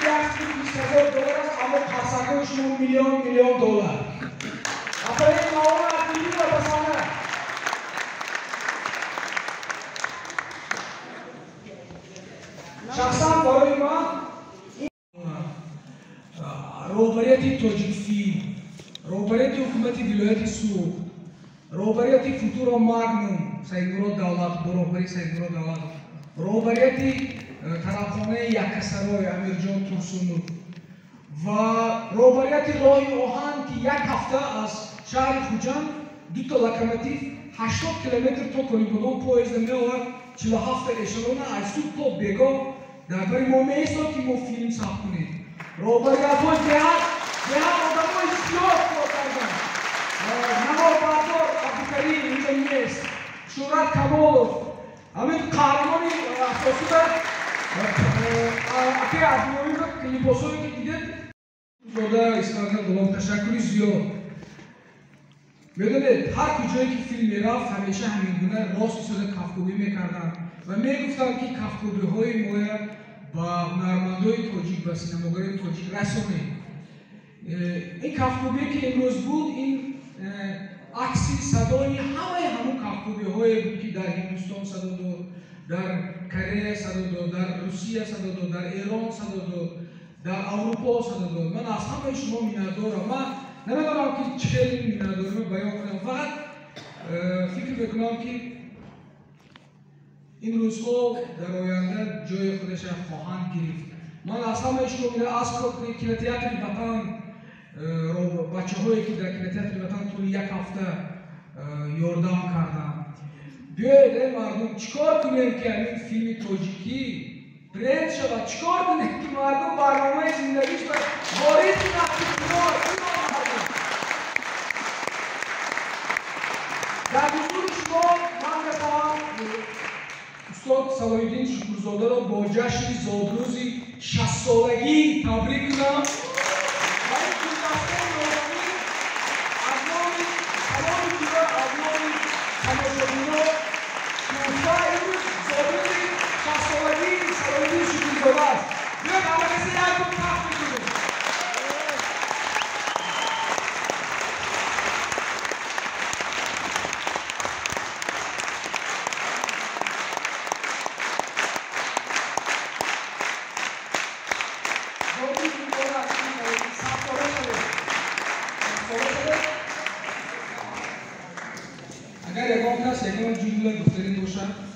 $20,000 اما خرسنده شما میلیون دلار. آفرین مامان دیدی و بسانه. شخصا برای ما روبریتی توجیک فیلم، روبریتی حکومت ولایت سوق، روبریتی فوتورو ماگنوم، سیدنورو دولت، روبری سیدنورو دولت، روبریتی طرفخانه یکسرای امیرجان ترسونوف و روبریتی راهی اوهان که یک هفته از شهر خوجان دو تا لوکوموتیو 80 کیلومتر تا کلیبودان پویزد میآورد 47 اشلون از سوق تا بگاه در برای ما میایستاد که ما فیلم ساخت کنیم. روبریت‌های دهات آدم‌های زیاد کار کردن. نوار بردار عبدالکریم اینجا نیست. شهرت کمالوف همین قهرمانی اساسی دارد. اگه عبدالکریم کلیپاسایی که دیدید زاده اسکندر غلام تشکری زیاد. میدونید هر کجایی که فیلم میرفت همیشه همین گونه راست شده کفکوبی میکردن و میگفتن که کفکوبی‌های ما با هنرمندای تاجیک و سینماگرای تاجیک رسانه این کفکوبی که امروز بود این عکسی صدای همون کفکوبی‌های بود که در هندوستان صدا داد، در کره صدا داد، در روسیه صدا داد، در ایران صدا داد، در اروپا صدا داد. من از همه شما می‌ندارم. من نمیدونم که چه می‌ندارم بیان کنم. فقط فکر می‌کنم که این روزها در آینده جای خودش خواهند گرفت. من از همه شما می‌دارم از کینوتئاتر وطن بچه‌هایی که در کینوتئاتر وطن طول یک هفته یاردم کردن. بیایید مردم چیکار کنیم که این فیلم تاجیکی برند شود؟ چیکار کنیم که مردم برنامه زندگیش وارد نکنند؟ در حضور شما من می‌خواهم استاد صلاح‌الدین شکورزاده را با جشن زادروز 60 سالگی تبریک می‌گویم. و این گلدسته نورانی از نام تمام دیگر ابنای تماشاگران که امروز زادروز 60 سالگی صلاح‌الدین شکورزاده است. بیاید همه کسی یک بار تبریک بگوییم. اگر یکم کس یکم جمله گفتنی باشد